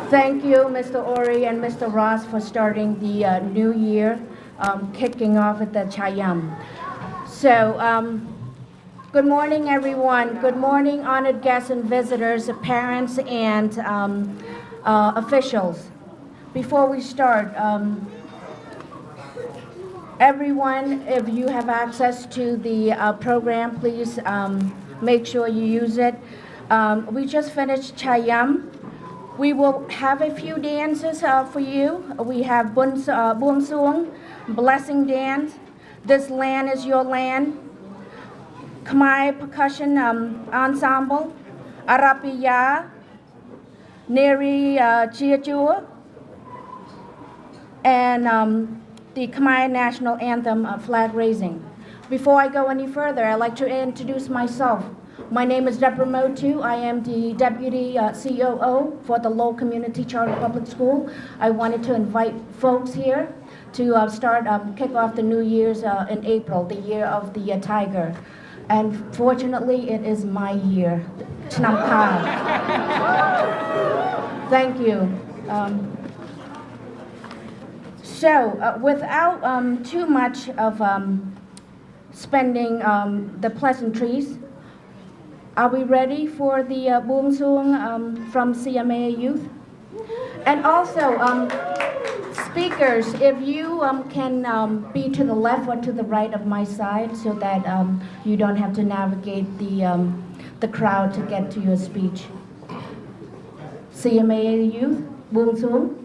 Thank you, Mr. Ori and Mr. Ross, for starting the new year, kicking off at the Chayam. So, good morning, everyone. Good morning, honored guests and visitors, parents, and officials. Before we start, everyone, if you have access to the program, please make sure you use it. We just finished Chayam. We will have a few dances for you. We have Buong Suong, Blessing Dance, This Land is Your Land, Khmer Percussion Ensemble, Arapiya, Neri Chiachua, and the Khmer National Anthem flag raising. Before I go any further, I'd like to introduce myself. My name is Deborah Motu. I am the Deputy COO for the Lowell Community Charter Public School. I wanted to invite folks here to kick off the New Year's in April, the year of the tiger. And fortunately, it is my year, Chnam Pa. Thank you. Without too much of spending the pleasantries, are we ready for the Buong Suong from CMA Youth? And also, speakers, if you can be to the left or to the right of my side so that you don't have to navigate the crowd to get to your speech. CMA Youth, Buong Suong.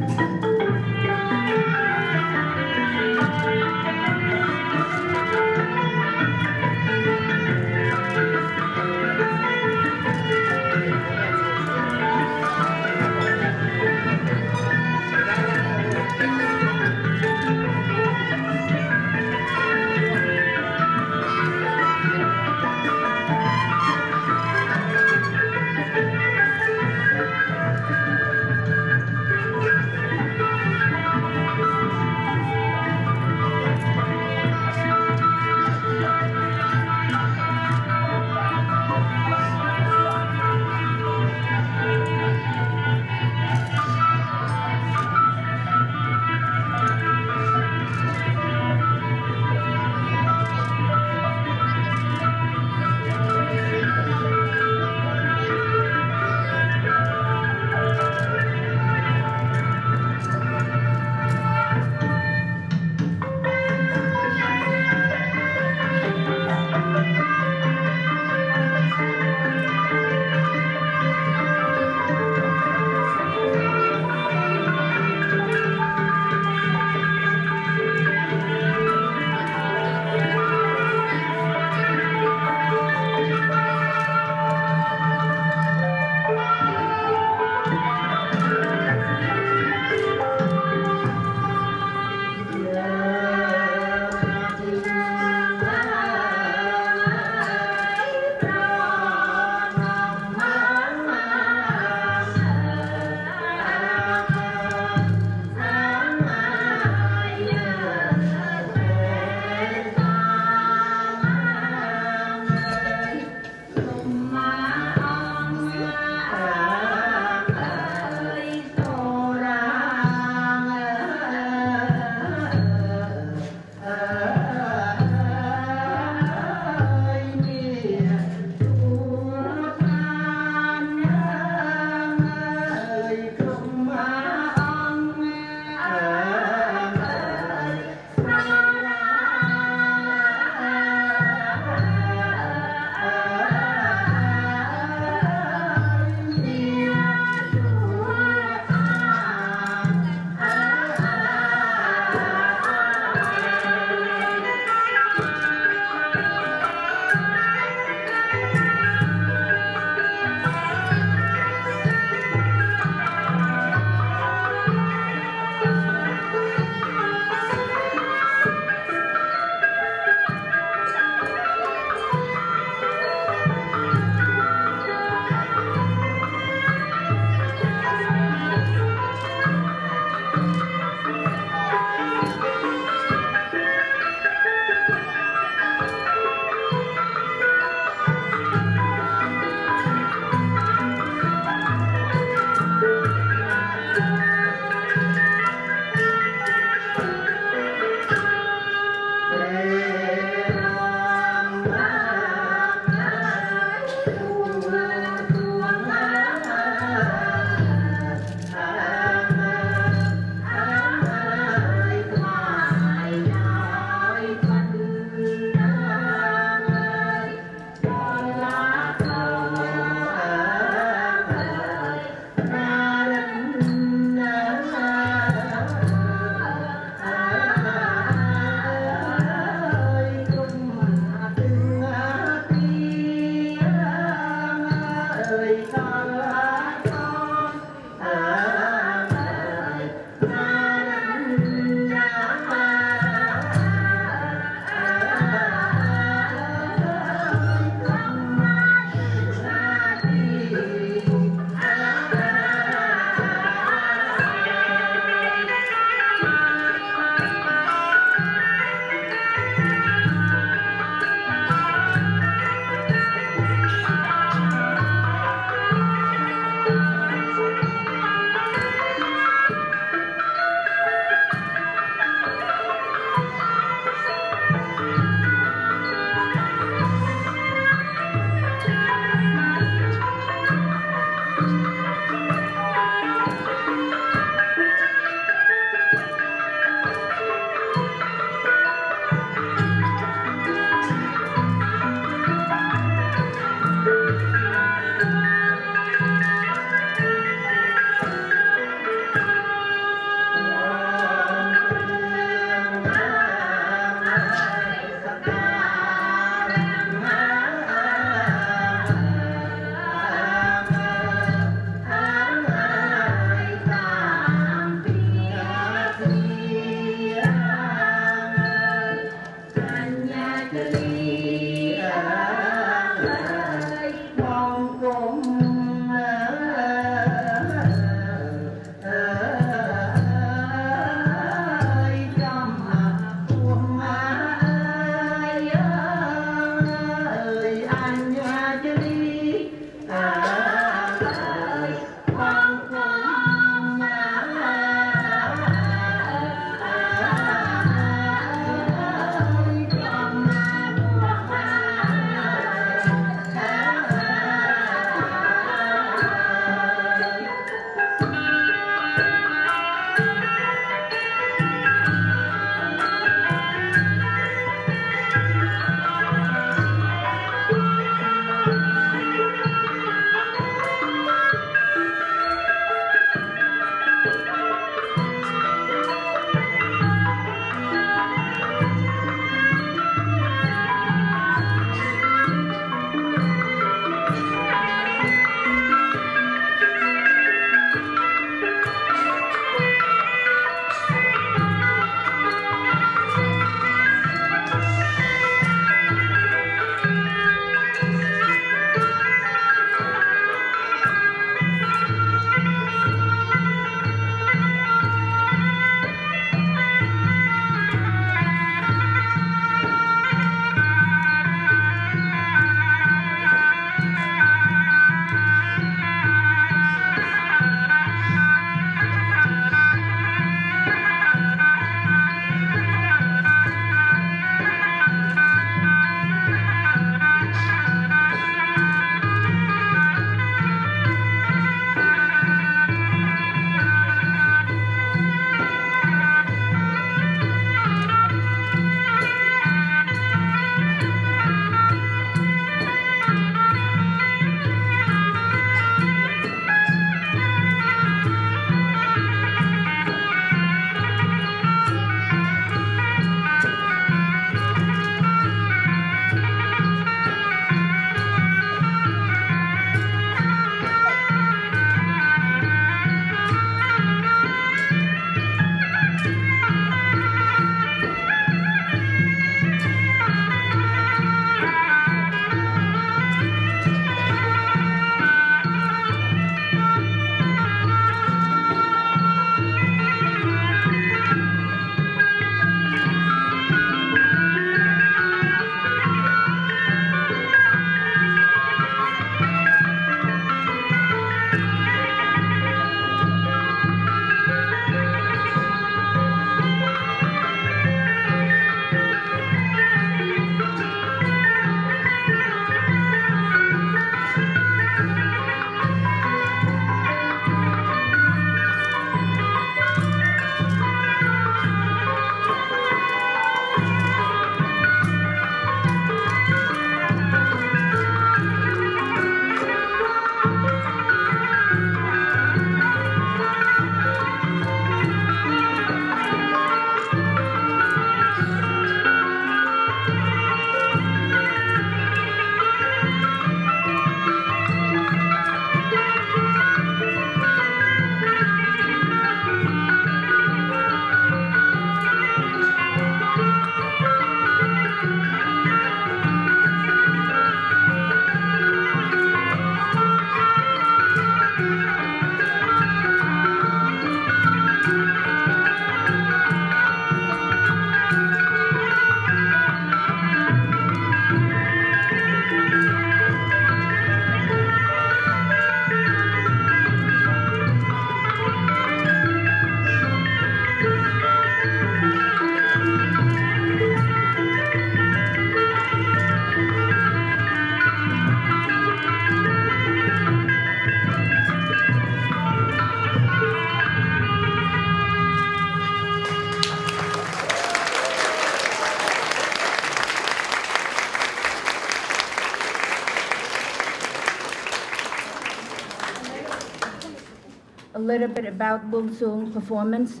a little bit about Bungsung performance.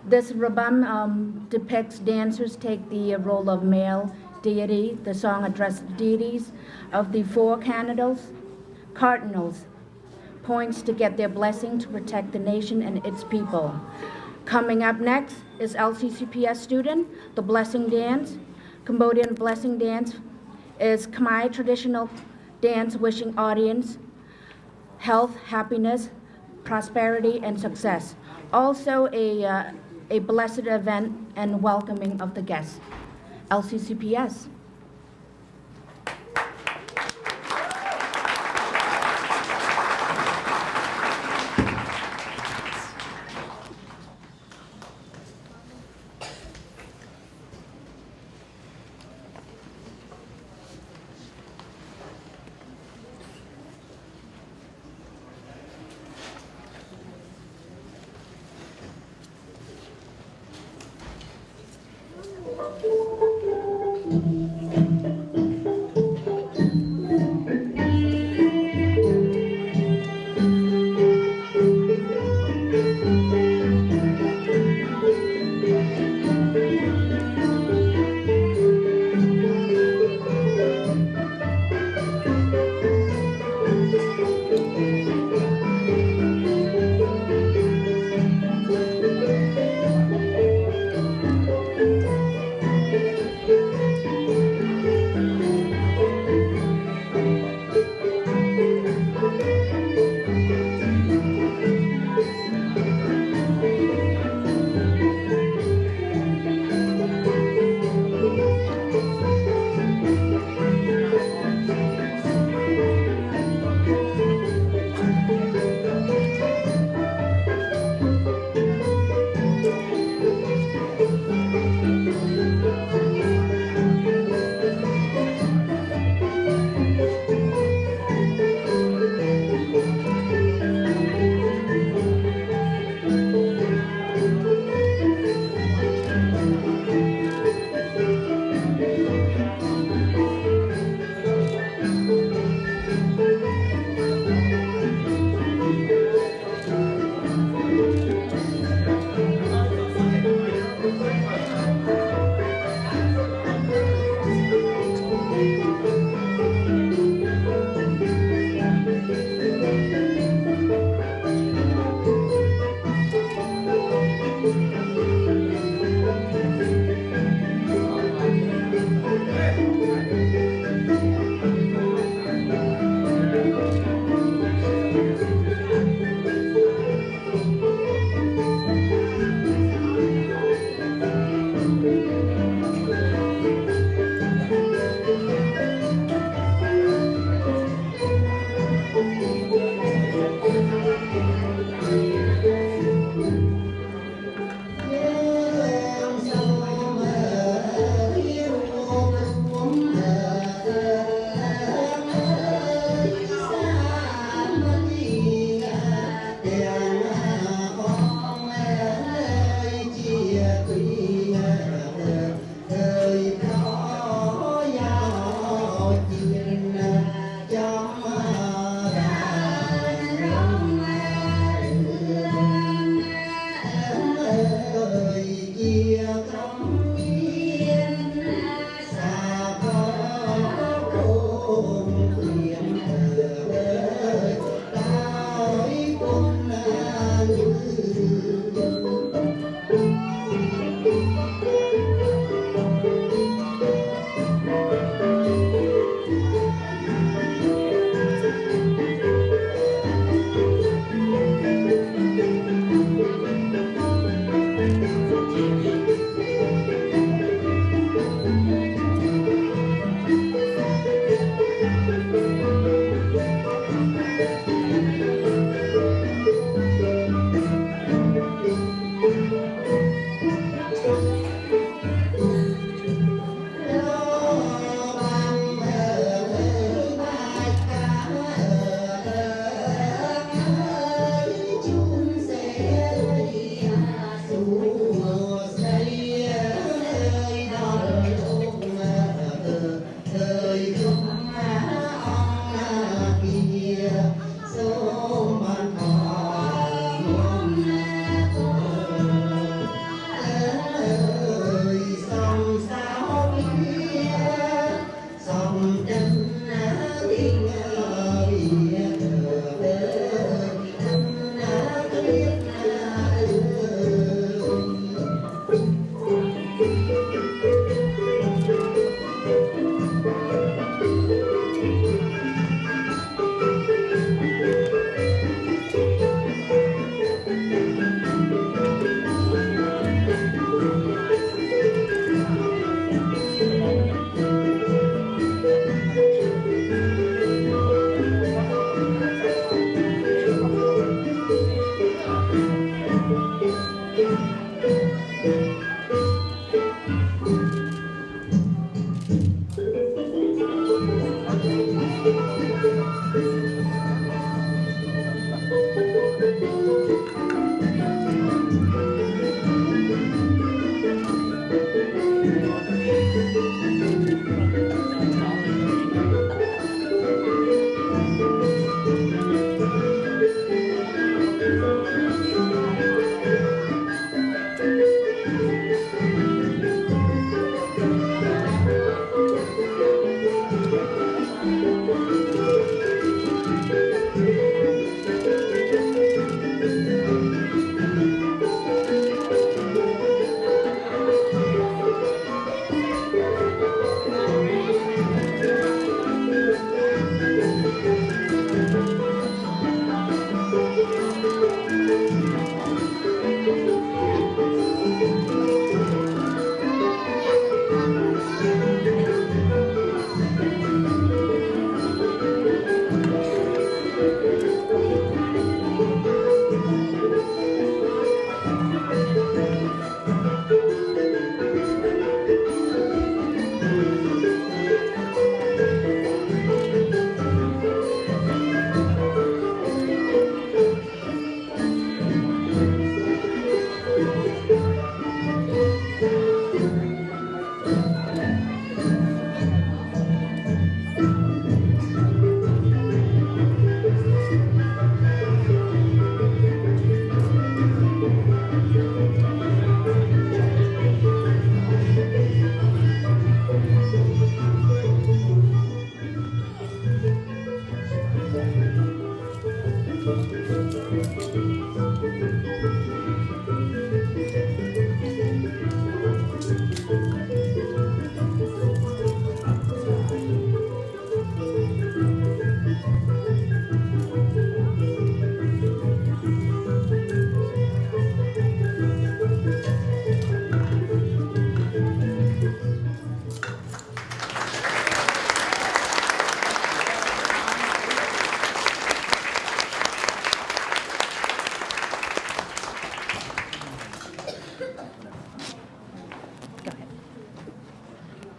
This rabam depicts dancers take the role of male deity. The song addressed deities of the four cardinals, points to get their blessing to protect the nation and its people. Coming up next is LCCPS student, the Blessing Dance. Cambodian Blessing Dance is Khmer traditional dance wishing audience health, happiness, prosperity, and success. Also a blessed event and welcoming of the guests. LCCPS.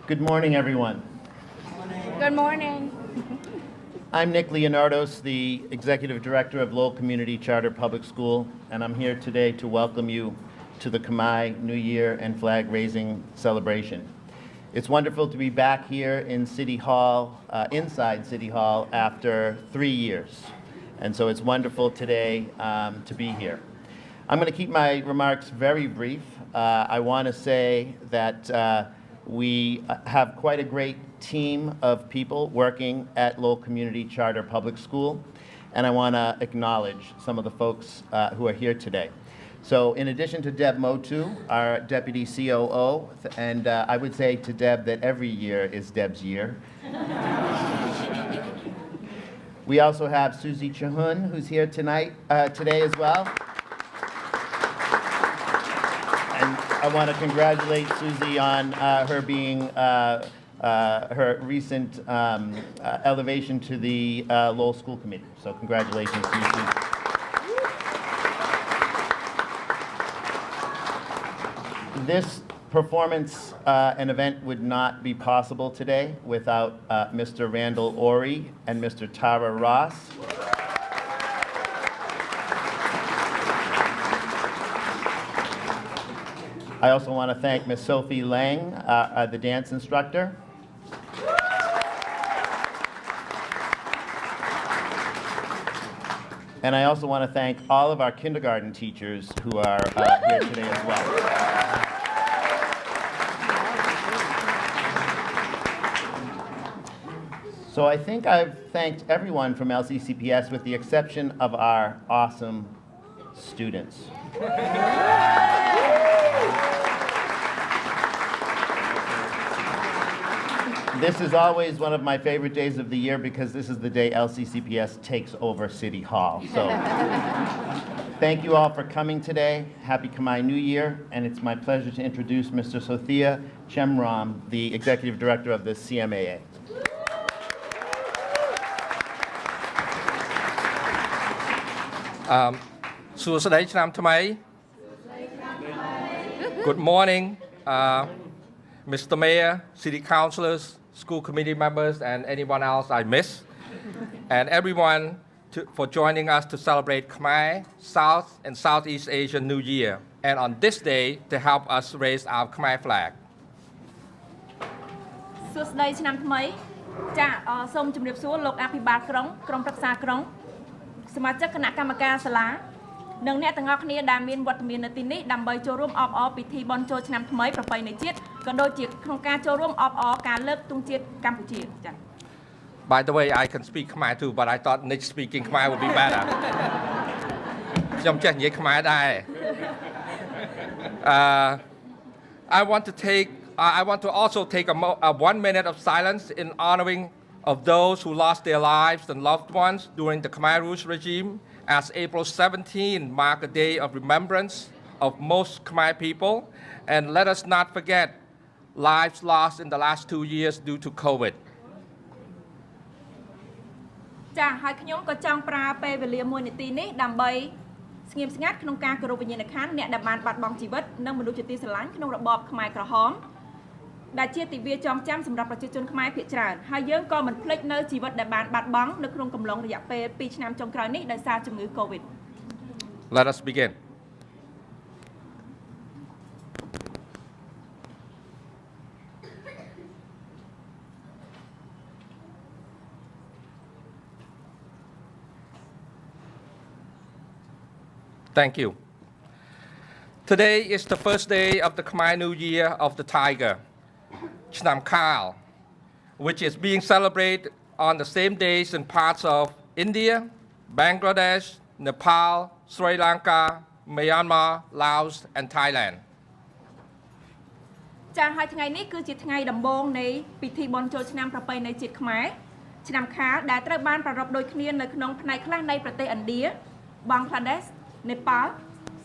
Good morning, everyone. Good morning. I'm Nick Leonardos, the Executive Director of Lowell Community Charter Public School, and I'm here today to welcome you to the Khmer New Year and Flag Raising celebration. It's wonderful to be back here in City Hall, inside City Hall, after 3 years. And so it's wonderful today to be here. I'm going to keep my remarks very brief. I want to say that we have quite a great team of people working at Lowell Community Charter Public School, and I want to acknowledge some of the folks who are here today. So in addition to Deb Motu, our Deputy COO, and I would say to Deb that every year is Deb's year. We also have Susie Chahun, who's here today as well. I want to congratulate Susie on her being her recent elevation to the Lowell School Committee. So congratulations to you, Susie. This performance and event would not be possible today without Mr. Randall Ori and Mr. Tara Ross. I also want to thank Ms. Sophie Lang, the dance instructor. And I also want to thank all of our kindergarten teachers who are here today as well. So I think I've thanked everyone from LCCPS with the exception of our awesome students. This is always one of my favorite days of the year because this is the day LCCPS takes over City Hall. So thank you all for coming today. Happy Khmer New Year. And it's my pleasure to introduce Mr. Sothia Chemram, the Executive Director of the CMAA. Good morning, Mr. Mayor, City Councilors, school committee members, and anyone else I miss, and everyone for joining us to celebrate Khmer, South and Southeast Asian New Year, and on this day to help us raise our Khmer flag. សួស្តីឆ្នាំថ្មីចាសូមជម្រាបសួរលោកអភិបាលក្រុងក្រុមប្រឹក្សាក្រុងសមាជិកគណៈកម្មការសាលានិងអ្នកទាំងអស់គ្នាដែលមានវត្តមាននៅទីនេះដើម្បីចូលរួមអបអរពិធីបុណ្យចូលឆ្នាំថ្មីប្រពៃណីជាតិក៏ដូចជាក្នុងការចូលរួមអបអរការលើកទង់ជាតិកម្ពុជាចា By the way, I can speak Khmer too, but I thought Nick speaking Khmer would be better. ខ្ញុំចេះនិយាយខ្មែរដែរ I want to also take a 1 minute of silence in honoring of those who lost their lives and loved ones during the Khmer Rouge regime, as April 17 mark a day of remembrance of most Khmer people, and let us not forget lives lost in the last 2 years due to COVID. ចាហើយខ្ញុំក៏ចង់ប្រើពេលវេលា1នាទីនេះដើម្បីស្ងៀមស្ងាត់ក្នុងការគោរពវិញ្ញាណក្ខន្ធអ្នកដែលបានបាត់បង់ជីវិតនិងមនុស្សជាទីស្រឡាញ់ក្នុងរបបខ្មែរក្រហមដែលជាទិវាចងចាំសម្រាប់ប្រជាជនខ្មែរភាគច្រើនហើយយើងក៏មិនភ្លេចនៅជីវិតដែលបានបាត់បង់នៅក្នុងកំឡុងរយៈពេល2ឆ្នាំចុងក្រោយនេះដោយសារជំងឺ Covid. Let us begin. Thank you. Today is the first day of the Khmer New Year of the Tiger, Chnam Kal, which is being celebrated on the same days in parts of India, Bangladesh, Nepal, Sri Lanka, Myanmar, Laos, and Thailand. ចាហើយថ្ងៃនេះគឺជាថ្ងៃដំបូងនៃពិធីបុណ្យចូលឆ្នាំប្រពៃណីជាតិខ្មែរឆ្នាំខាលដែលត្រូវបានប្រារព្ធដូចគ្នានៅក្នុងផ្នែកខ្លះនៃប្រទេសឥណ្ឌា Bangladesh, Nepal,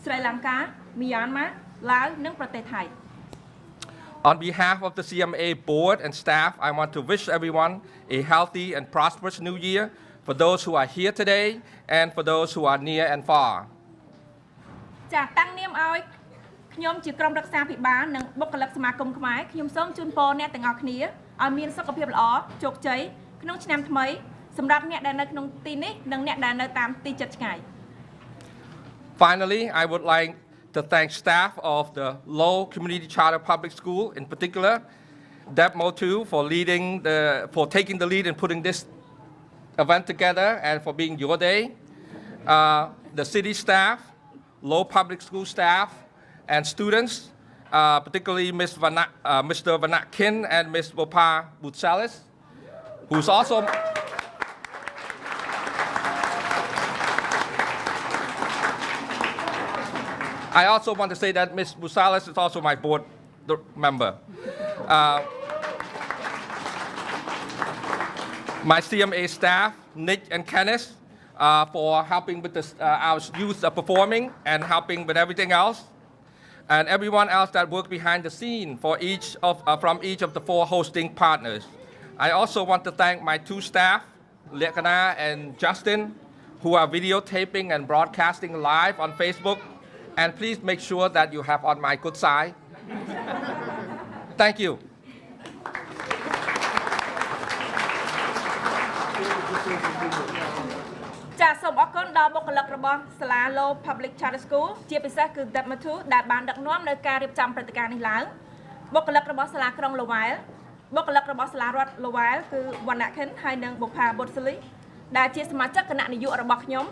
Sri Lanka, Myanmar, Laos និងប្រទេសថៃ On behalf of the CMA board and staff, I want to wish everyone a healthy and prosperous new year for those who are here today and for those who are near and far. ចាតាំងនាមឲ្យខ្ញុំជាក្រុមរក្សាភិបាលនិងបុគ្គលិកសមាគមខ្មែរខ្ញុំសូមជូនពរអ្នកទាំងអស់គ្នាឲ្យមានសុខភាពល្អជោគជ័យក្នុងឆ្នាំថ្មីសម្រាប់អ្នកដែលនៅក្នុងទីនេះនិងអ្នកដែលនៅតាមទីជិតឆ្ងាយ Finally, I would like to thank staff of the Lowell Community Charter Public School, in particular, Deb Motu for taking the lead in putting this event together and for being your day. The city staff, Lowell Public School staff, and students, particularly Mr. Vanak Kin and Ms. Bopa Butsalis, who's also I also want to say that Ms. Busalis is also my board member. My CMA staff, Nick and Kenneth, for helping with our youth performing and helping with everything else. And everyone else that worked behind the scene from each of the 4 hosting partners. I also want to thank my 2 staff, Lekana and Justin, who are videotaping and broadcasting live on Facebook. And please make sure that you have on my good side. Thank you. ចាសូមអរគុណដល់បុគ្គលិករបស់សាលា Lowell Public Charter School ជាពិសេសគឺ Deb Motu ដែលបានដឹកនាំនៅការរៀបចំព្រឹត្តិការណ៍នេះឡើងបុគ្គលិករបស់សាលាក្រុង Lowell បុគ្គលិករបស់សាលារដ្ឋ Lowell គឺ Vanak Kin ហើយនិង Bopa Butsalis ដែលជាសមាជិកគណៈនាយករបស់ខ្ញុំ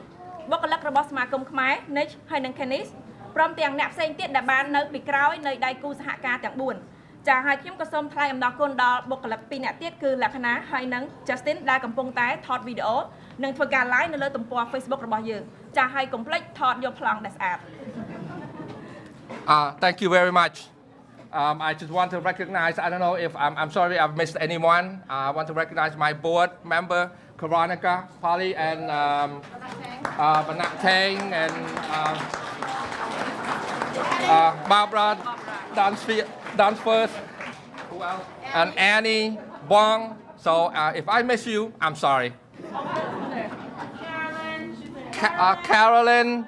បុគ្គលិករបស់សមាគមខ្មែរ Nick ហើយនិង Kenneth ព្រមទាំងអ្នកផ្សេងទៀតដែលបាននៅពីក្រោយនៃដៃគូសហការទាំង 4 ចាហើយខ្ញុំក៏សូមថ្លែងអំណរគុណដល់បុគ្គលិក 2 អ្នកទៀតគឺលក្ខណៈហើយនិង Justin ដែលកំពុងតែថតវីដេអូនិងធ្វើការ live នៅលើទំព័រ Facebook របស់យើងចាហើយកុំភ្លេចថតយកប្លង់ដែលស្អាត Thank you very much. I just want to recognize, I don't know if I'm sorry I've missed anyone. I want to recognize my board member, Karonika, Polly, and Vanak Tang, and Barbara Dunsford, and Annie Bong. So if I miss you, I'm sorry. Carolyn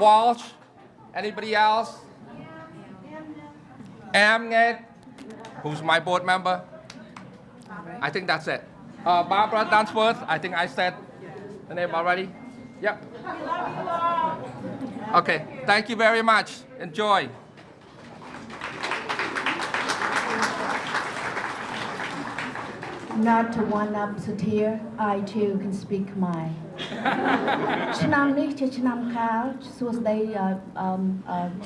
Walsh. Anybody else? Amnet, who's my board member. I think that's it. Barbara Dunsworth, I think I said The name already? Yep. Okay, thank you very much. Enjoy. Not to one up Satir, I too can speak Khmer. ឆ្នាំនេះជាឆ្នាំខាលសួស្តី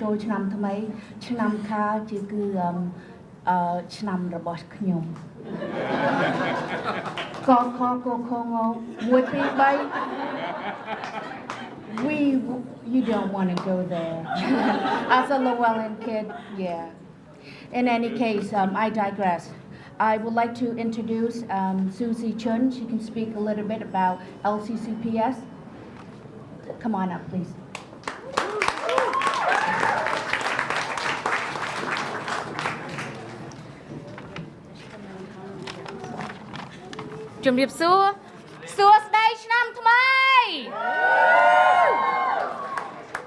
ចូលឆ្នាំថ្មីឆ្នាំខាលជាគឺឆ្នាំរបស់ខ្ញុំកខកខង1 2 3 you don't want to go there as a Llewellyn kid yeah in any case I digress I would like to introduce Susie Chun. She can speak a little bit about LCCPS. Come on up, please.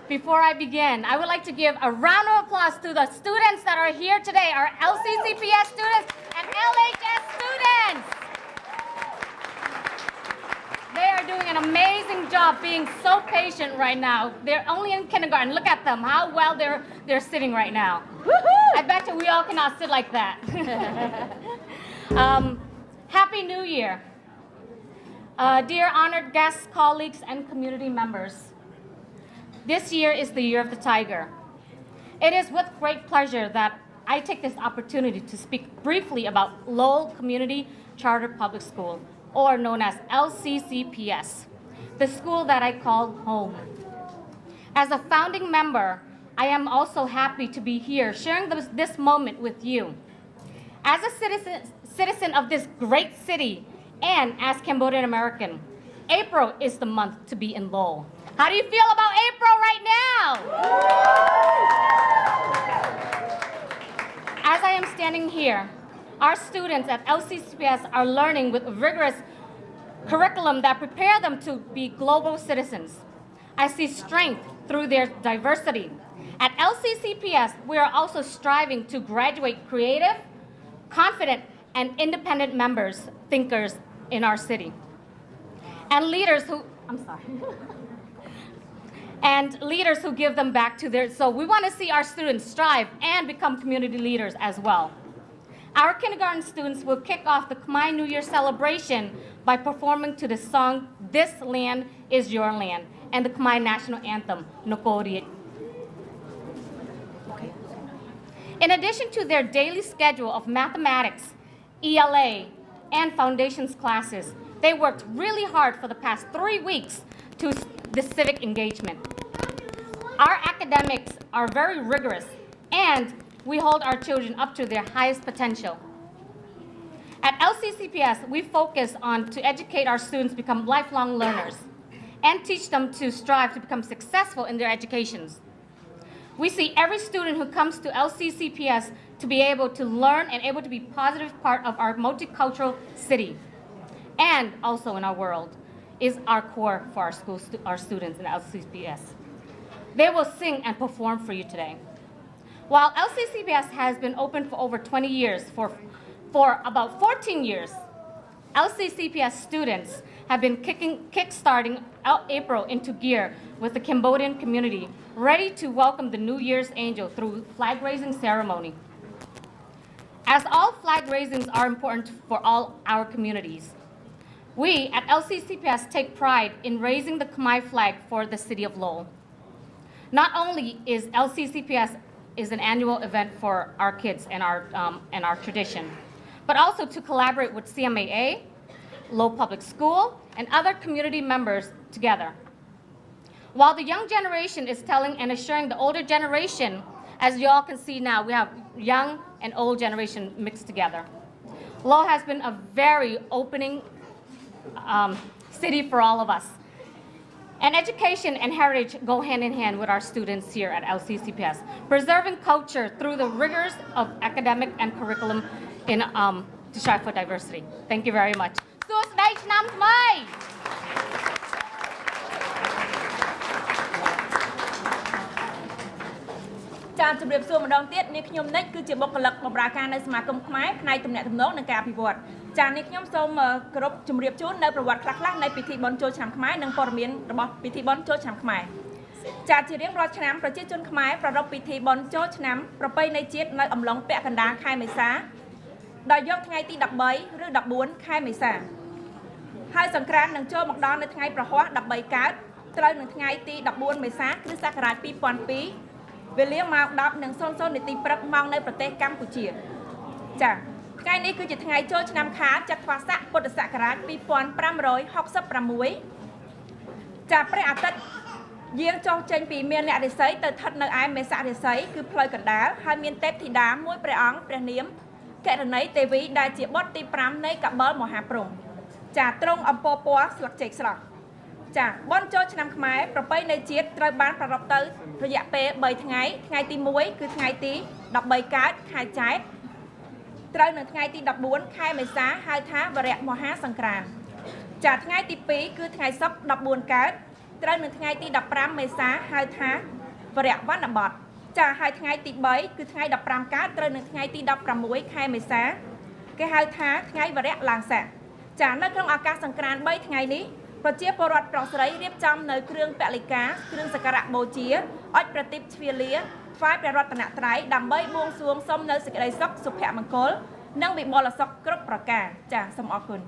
Before I begin, I would like to give a round of applause to the students that are here today, our LCCPS students and LHS students. They are doing an amazing job being so patient right now. They're only in kindergarten. Look at them, how well they're sitting right now. I bet you we all cannot sit like that. Happy New Year. Dear honored guests, colleagues, and community members. This year is the year of the tiger. It is with great pleasure that I take this opportunity to speak briefly about Lowell Community Charter Public School, or known as LCCPS, the school that I call home. As a founding member, I am also happy to be here sharing this moment with you. As a citizen of this great city and as Cambodian American, April is the month to be in Lowell. How do you feel about April right now? As I am standing here, our students at LCCPS are learning with a rigorous curriculum that prepare them to be global citizens. I see strength through their diversity. At LCCPS, we are also striving to graduate creative, confident, and independent members, thinkers in our city. And leaders who give them back to their, so we want to see our students strive and become community leaders as well. Our kindergarten students will kick off the Khmer New Year celebration by performing to the song, This Land is Your Land, and the Khmer National Anthem, Nokori. In addition to their daily schedule of mathematics, ELA, and foundations classes, they worked really hard for the past 3 weeks to the civic engagement. Our academics are very rigorous, and we hold our children up to their highest potential. At LCCPS, we focus on to educate our students become lifelong learners and teach them to strive to become successful in their educations. We see every student who comes to LCCPS to be able to learn and able to be a positive part of our multicultural city and also in our world is our core for our students in LCCPS. They will sing and perform for you today. While LCCPS has been open for over 20 years, for about 14 years, LCCPS students have been kickstarting April into gear with the Cambodian community, ready to welcome the New Year's angel through flag-raising ceremony. As all flag raisings are important for all our communities, we at LCCPS take pride in raising the Khmer flag for the city of Lowell. Not only is LCCPS an annual event for our kids and our tradition, but also to collaborate with CMAA, Lowell Public School, and other community members together. While the young generation is telling and assuring the older generation, as you all can see now, we have young and old generation mixed together. Lowell has been a very opening city for all of us. And education and heritage go hand in hand with our students here at LCCPS, preserving culture through the rigors of academic and curriculum to strive for diversity. Thank you very much. ចា៎ជម្រាបសួរម្ដងទៀតនាងខ្ញុំនិចគឺជាបុគ្គលិកបម្រើការនៅសមាគមខ្មែរផ្នែកទំនាក់ទំនងនិងការអភិវឌ្ឍ ចានេះខ្ញុំសូមគោរពជម្រាបជូននៅប្រវត្តិខ្លះៗនៃពិធីបុណ្យចូលឆ្នាំខ្មែរនិងព័ត៌មានរបស់ពិធីបុណ្យចូលឆ្នាំខ្មែរចាជារៀងរាល់ឆ្នាំប្រជាជនខ្មែរប្រារព្ធពិធីបុណ្យចូលឆ្នាំប្រពៃណីជាតិនៅអំឡុងពាក់កណ្ដាលខែមេសាដោយយកថ្ងៃទី13ឬ14ខែមេសាហើយសង្គ្រាន្តនឹងចូលមកដល់នៅថ្ងៃប្រហ័ស13កើតត្រូវនឹងថ្ងៃទី14មេសាគ្រិស្តសករាជ2002វេលាម៉ោង 10:00 នាទីព្រឹកមកនៅប្រទេសកម្ពុជាចាថ្ងៃនេះគឺជាថ្ងៃចូលឆ្នាំខាលចត្វាស័កពុទ្ធសករាជ2566ចាព្រះអាទិត្យយាងចុះចេញពីមានអ្នករិស័យទៅស្ថិតនៅឯមេសរិស័យគឺផ្លូវកណ្ដាលហើយមានទេពធីតាមួយព្រះអង្គព្រះនាមកេរណីទេវីដែលជាបុត្រទី5នៃកបិលមហាព្រហ្មចាទ្រង់អំពរពណ៌ស្លឹកចេកស្រស់ចាបុណ្យចូលឆ្នាំខ្មែរប្រពៃណីជាតិត្រូវបានប្រារព្ធទៅរយៈពេល3ថ្ងៃថ្ងៃទី1គឺថ្ងៃទី13កើតខែចែកត្រូវនៅថ្ងៃទី14ខែមេសាហៅថាវរៈមហាសង្គ្រាន្តចាថ្ងៃទី2គឺថ្ងៃសុក្រ14កើតត្រូវនៅថ្ងៃទី15មេសាហៅថាវរៈវណ្ណបតចាហើយថ្ងៃទី3គឺថ្ងៃ15កើតត្រូវនៅថ្ងៃទី16ខែមេសាគេហៅថាថ្ងៃវរៈឡើងស័កចានៅក្នុងឱកាសសង្គ្រាន្ត3ថ្ងៃនេះប្រជាពលរដ្ឋប្រុសស្រីរៀបចំនៅគ្រឿងពលិកាគ្រឿងសក្ការៈបូជាអុជប្រទីបជ្វាលាថ្វាយព្រះរតនត្រ័យដើម្បីបួងសួងសុំនៅសេចក្តីសុខសុភមង្គលនិងវិបុលសុខគ្រប់ប្រការចាសូមអរគុណ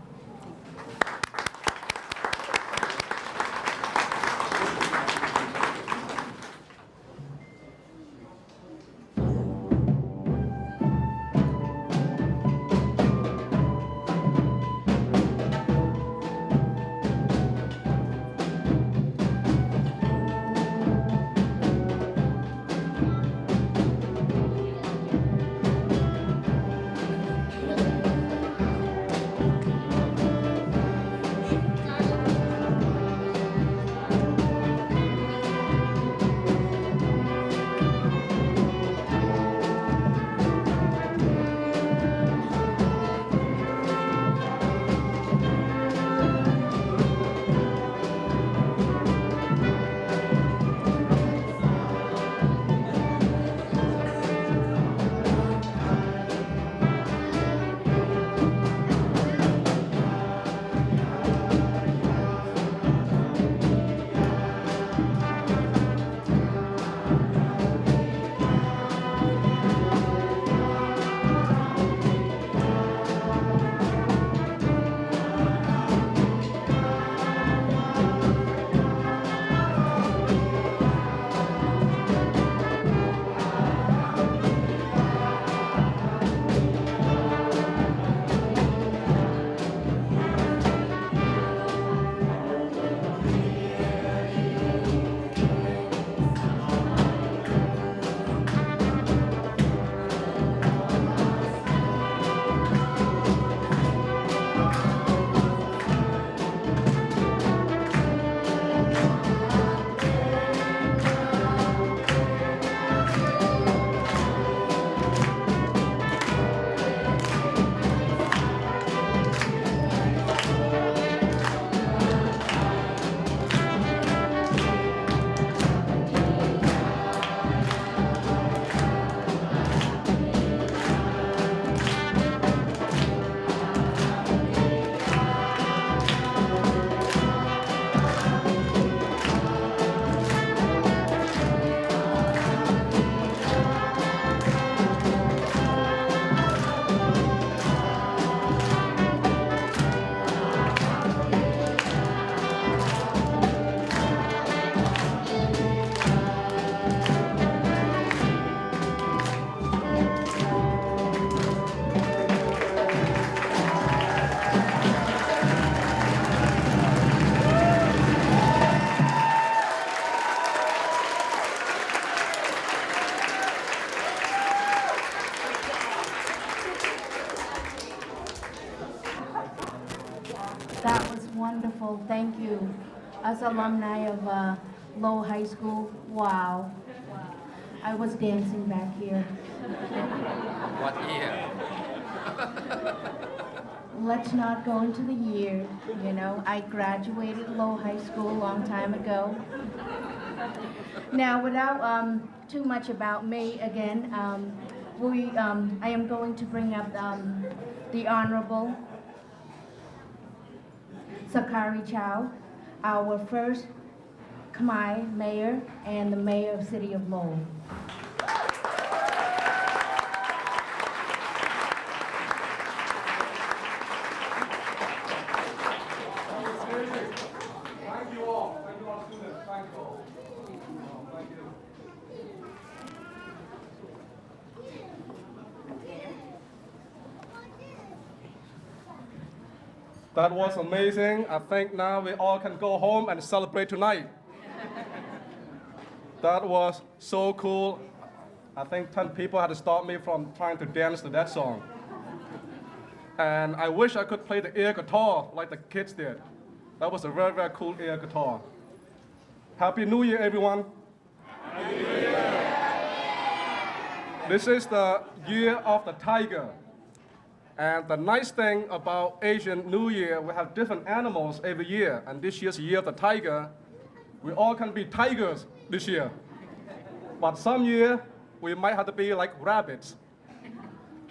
That was wonderful. Thank you. As alumni of Lowell High School, wow. I was dancing back here. What year? Let's not go into the year. You know, I graduated Lowell High School a long time ago. Now, without too much about me, again, I am going to bring up the Honorable Sakari Chow, our first Khmer mayor and the mayor of City of Lowell. Thank you all. Thank you all, students. Thank you all. Thank you. That was amazing. I think now we all can go home and celebrate tonight. That was so cool. I think 10 people had to stop me from trying to dance to that song. And I wish I could play the air guitar like the kids did. That was a very, very cool air guitar. Happy New Year, everyone. Happy New Year. This is the year of the tiger. And the nice thing about Asian New Year, we have different animals every year. And this year's year of the tiger, we all can be tigers this year. But some year, we might have to be like rabbits.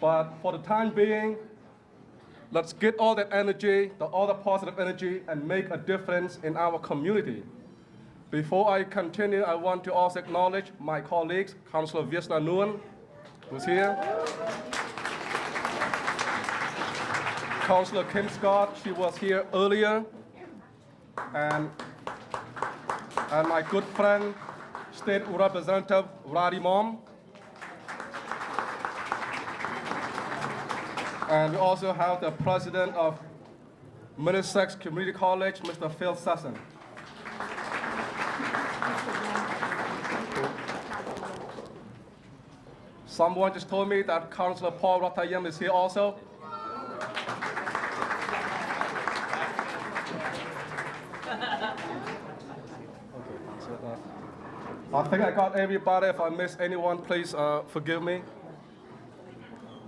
But for the time being, let's get all that energy, all the positive energy, and make a difference in our community. Before I continue, I want to also acknowledge my colleagues, Councillor Viesna Nguyen, who's here. Councillor Kim Scott, she was here earlier. And my good friend, State Representative Radi Mom. And we also have the president of Middlesex Community College, Mr. Phil Sasson. Someone just told me that Councillor Paul Ratayam is here also. I think I got everybody. If I miss anyone, please forgive me.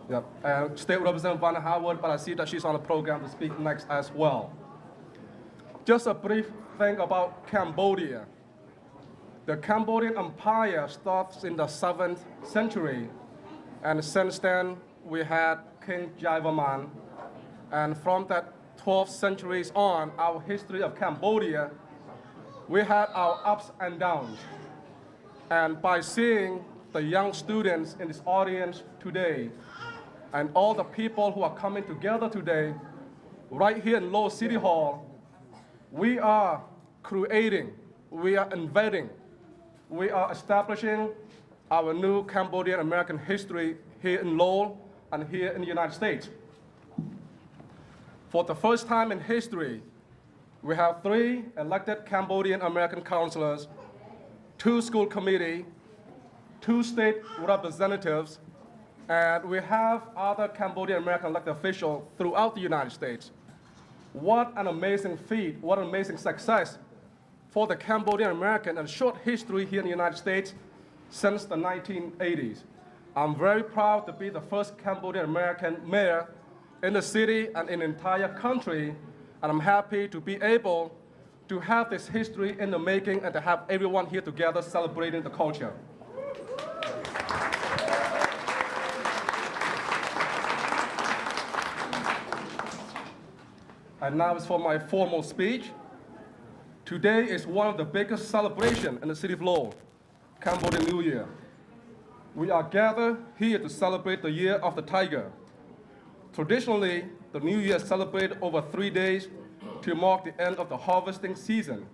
Yep. And State Representative Vanna Howard, but I see that she's on the program to speak next as well. Just a brief thing about Cambodia. The Cambodian Empire starts in the 7th century, and since then we had King Jayavarman. And from that 12th centuries on, our history of Cambodia, we had our ups and downs. And by seeing the young students in this audience today, and all the people who are coming together today, right here in Lowell City Hall, we are creating, we are inventing, we are establishing our new Cambodian American history here in Lowell and here in the United States. For the first time in history, we have 3 elected Cambodian American councilors, 2 school committee, 2 state representatives, and we have other Cambodian American elected officials throughout the United States. What an amazing feat, what an amazing success for the Cambodian American and short history here in the United States since the 1980s. I'm very proud to be the first Cambodian American mayor in the city and in the entire country, and I'm happy to be able to have this history in the making and to have everyone here together celebrating the culture. And now it's for my formal speech. Today is one of the biggest celebrations in the city of Lowell, Cambodian New Year. We are gathered here to celebrate the Year of the Tiger. Traditionally, the New Year is celebrated over 3 days to mark the end of the harvesting season.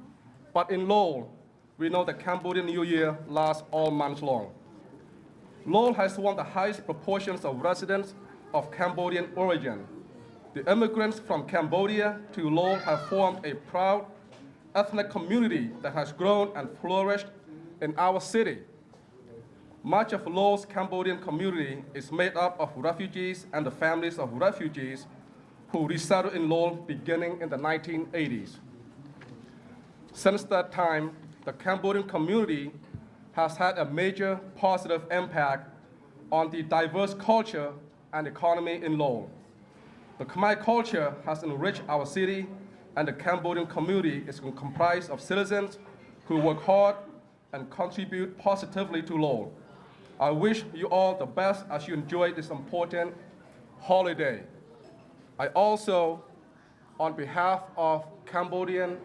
But in Lowell, we know that Cambodian New Year lasts all month long. Lowell has one of the highest proportions of residents of Cambodian origin. The immigrants from Cambodia to Lowell have formed a proud ethnic community that has grown and flourished in our city. Much of Lowell's Cambodian community is made up of refugees and the families of refugees who resettled in Lowell beginning in the 1980s. Since that time, the Cambodian community has had a major positive impact on the diverse culture and economy in Lowell. The Khmer culture has enriched our city, and the Cambodian community is comprised of citizens who work hard and contribute positively to Lowell. I wish you all the best as you enjoy this important holiday. I also on behalf of Cambodian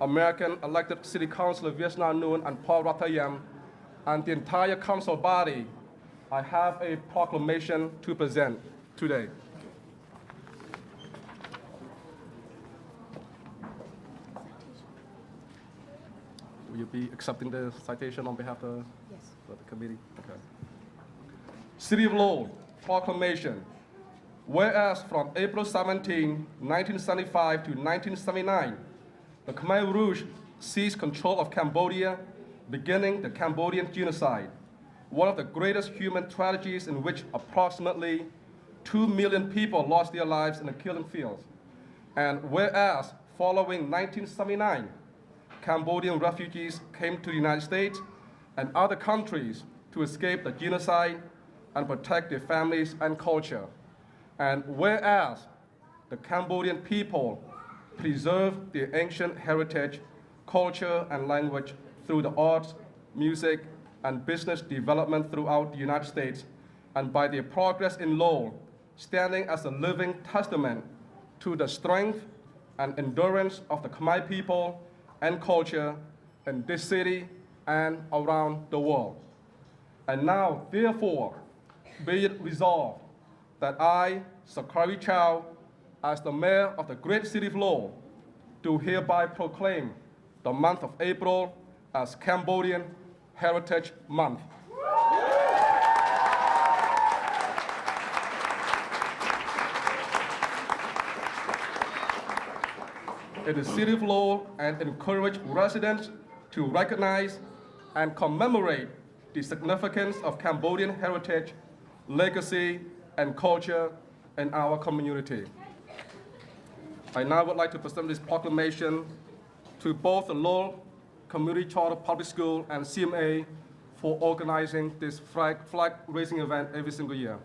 American elected City Councilor Vietnam Nguyen and Paul Rathayam and the entire council body, I have a proclamation to present today. Will you be accepting the citation on behalf of the committee? Okay. City of Lowell, proclamation. Whereas from April 17, 1975 to 1979, the Khmer Rouge seized control of Cambodia, beginning the Cambodian genocide, one of the greatest human tragedies in which approximately 2 million people lost their lives in the killing fields. And whereas following 1979, Cambodian refugees came to the United States and other countries to escape the genocide and protect their families and culture. And whereas the Cambodian people preserve their ancient heritage, culture, and language through the arts, music, and business development throughout the United States, and by their progress in Lowell, standing as a living testament to the strength and endurance of the Khmer people and culture in this city and around the world. And now, therefore, be it resolved that I, Sakari Chow, as the mayor of the great city of Lowell, do hereby proclaim the month of April as Cambodian Heritage Month. It is City of Lowell and encourage residents to recognize and commemorate the significance of Cambodian heritage, legacy, and culture in our community. I now would like to present this proclamation to both the Lowell Community Charter Public School and CMA for organizing this flag raising event every single year.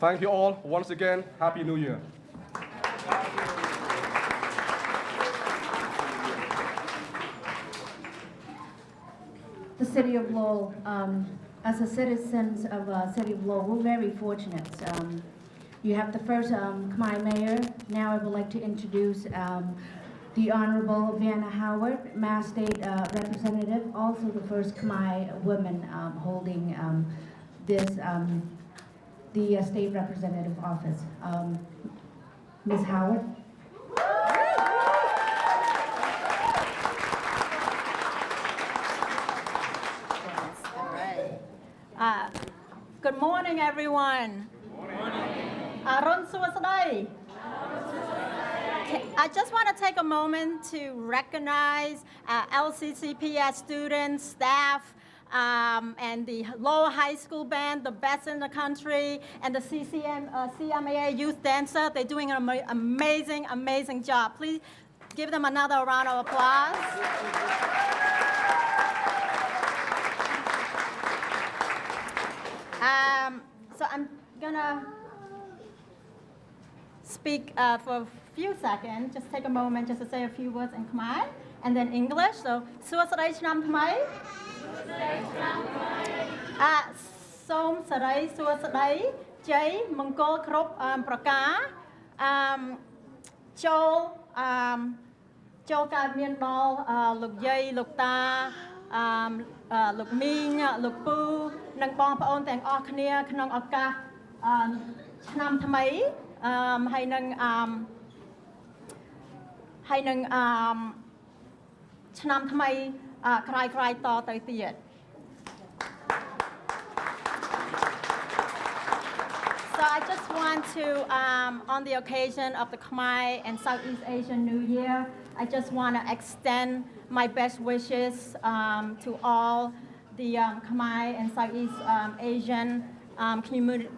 Thank you all once again. Happy New Year. The City of Lowell, as a citizens of City of Lowell, we're very fortunate. You have the first Khmer mayor. Now I would like to introduce the Honorable Vanna Howard, Mass State Representative, also the first Khmer woman holding the state representative office. Ms. Howard. Good morning, everyone. Good morning. Arun Suwasadai. I just want to take a moment to recognize LCCPS students, staff, and the Lowell High School band, the best in the country, and the CMAA youth dancer. They're doing an amazing, amazing job. Please give them another round of applause. So I'm gonna speak for a few seconds, just take a moment just to say a few words in Khmer and then English. So, Suwasadai Chnam Khmer. Som Sarai Suwasadai Jay Mongol Krop Praka Chol Ka Mien Bal Luk Jay Luk Ta លោកមីងលោកពូនិងបងប្អូនទាំងអស់គ្នាក្នុងឱកាសឆ្នាំថ្មីហើយនឹងឆ្នាំថ្មីក្រោយៗតទៅទៀត So I just want to, on the occasion of the Khmer and Southeast Asian New Year, I just want to extend my best wishes to all the Khmer and Southeast Asian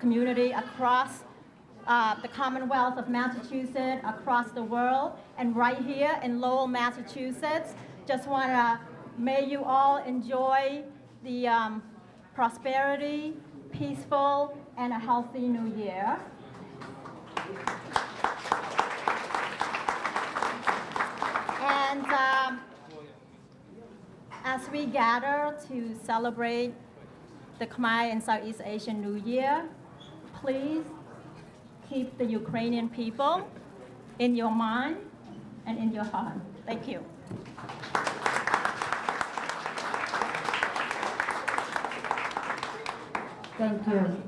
community across the Commonwealth of Massachusetts, across the world, and right here in Lowell, Massachusetts. Just want to, may you all enjoy the prosperity, peaceful, and a healthy new year. And As we gather to celebrate the Khmer and Southeast Asian New Year, please keep the Ukrainian people in your mind and in your heart. Thank you. Thank you.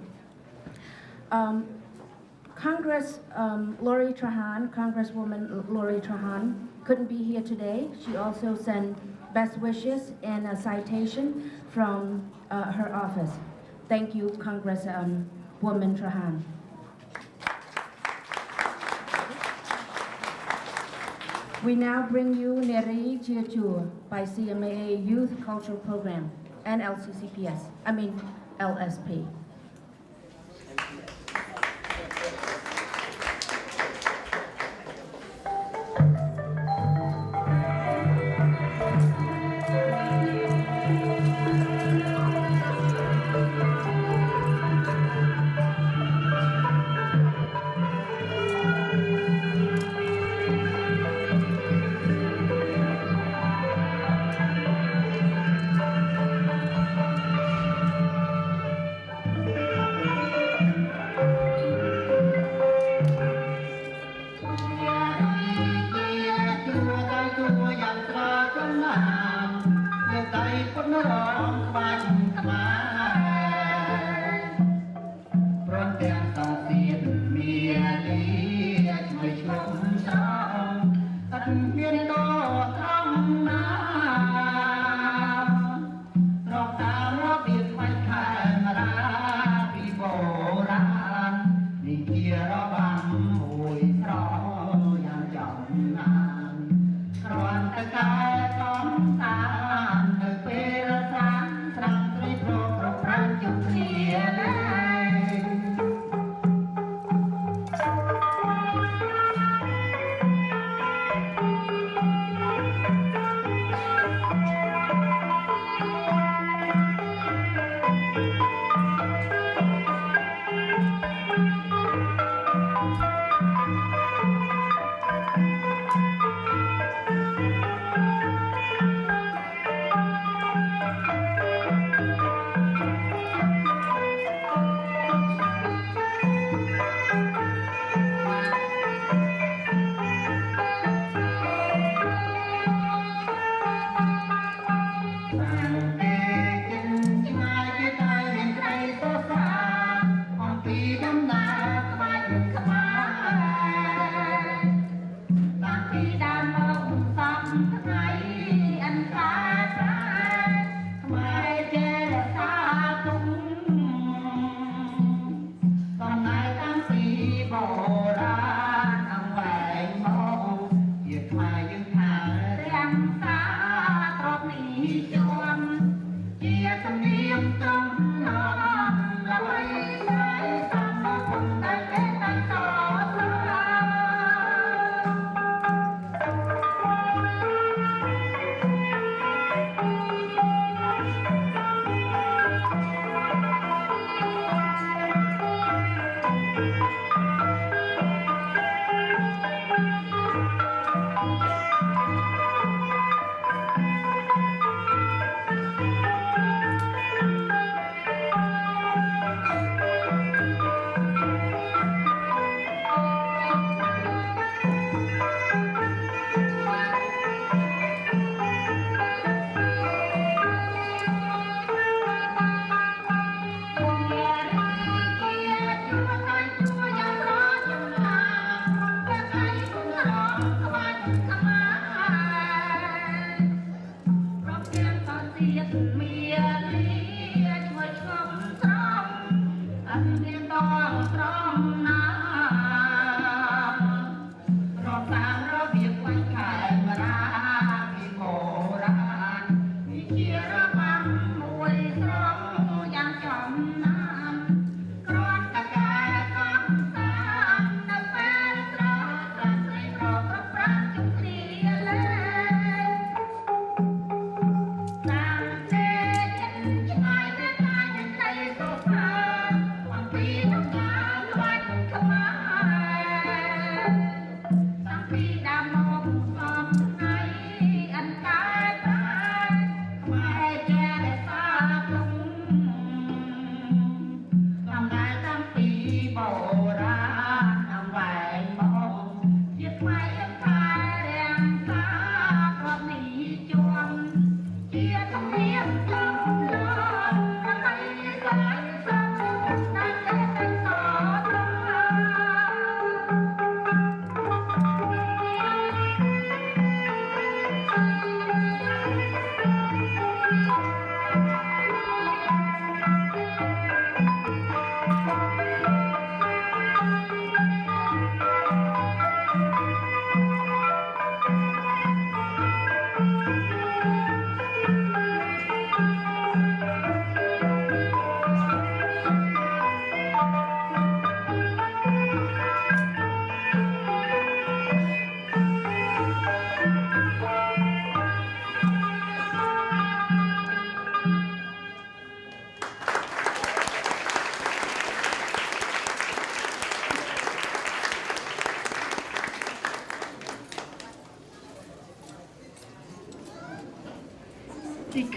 Congress Lori Trahan, Congresswoman Lori Trahan, couldn't be here today. She also sent best wishes and a citation from her office. Thank you, Congresswoman Trahan. We now bring you Neri Chiachua by CMAA Youth Cultural Program and LSP.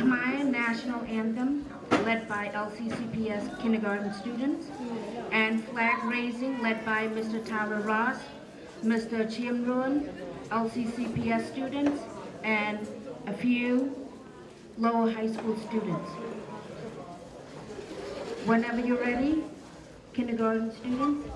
Khmer National Anthem, led by LCCPS kindergarten students, and flag raising, led by Mr. Tara Ross, Mr. Chiem Ruon, LCCPS students, and a few Lowell High School students. Whenever you're ready, kindergarten students.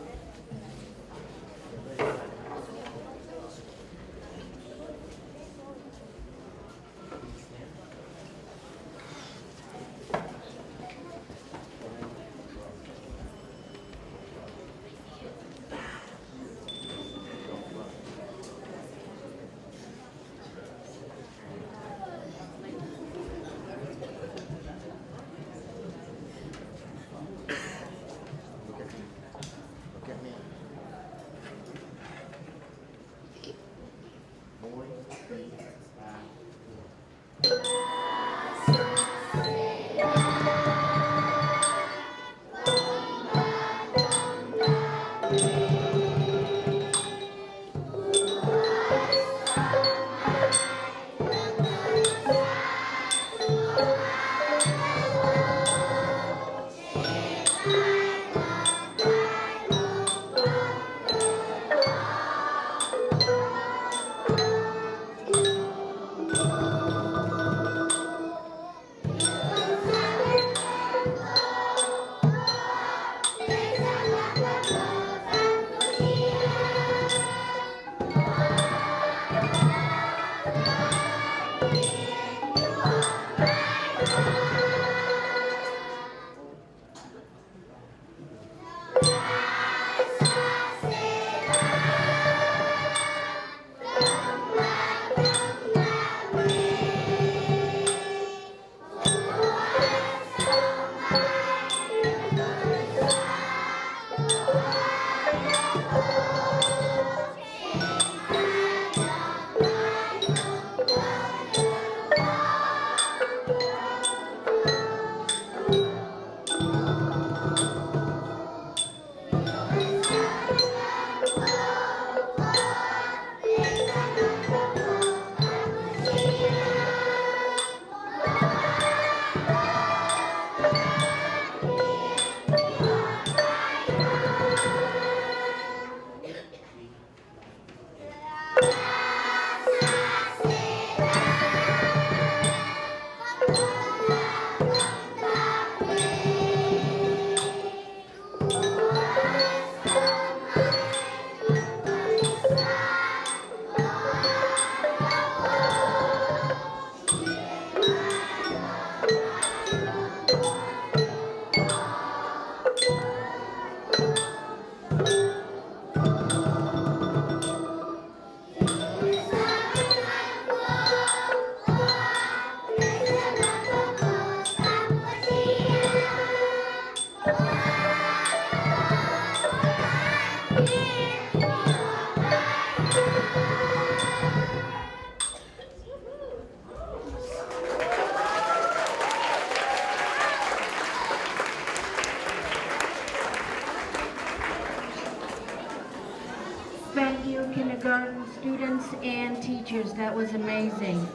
Thank you, kindergarten students and teachers. That was amazing.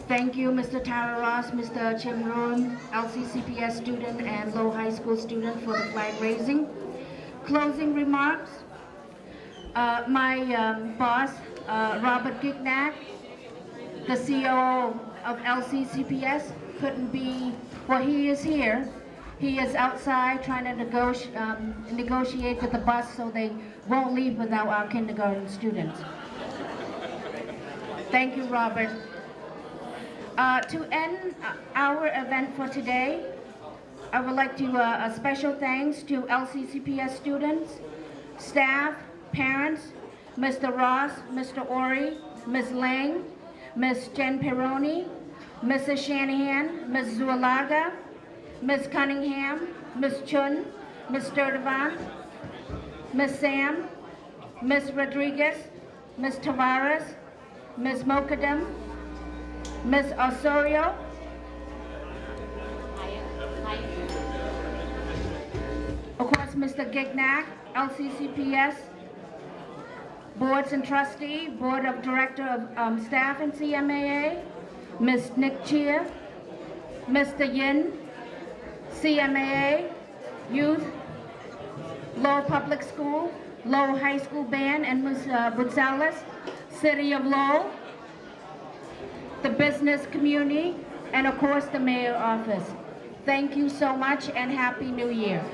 Thank you, Mr. Tara Ross, Mr. Chiem Ruon, LCCPS student and Lowell High School student for the flag raising. Closing remarks. My boss, Robert Gignac, the COO of LCCPS, couldn't be, well, he is here. He is outside trying to negotiate with the bus so they won't leave without our kindergarten students. Thank you, Robert. To end our event for today, I would like to a special thanks to LCCPS students, staff, parents, Mr. Ross, Mr. Ori, Ms. Lang, Ms. Jen Peroni, Mrs. Shanahan, Ms. Zualaga, Ms. Cunningham, Ms. Chun, Ms. Sturdivant, Ms. Sam, Ms. Rodriguez, Ms. Tavares, Ms. Mokadam, Ms. Osorio, of course, Mr. Gignac, LCCPS, boards and trustee, board of director of staff in CMAA, Ms. Nick Chia, Mr. Yin, CMAA, youth, Lowell Public School, Lowell High School Band, and Ms. Buzalis, City of Lowell, the business community, and of course the mayor office. Thank you so much and Happy New Year.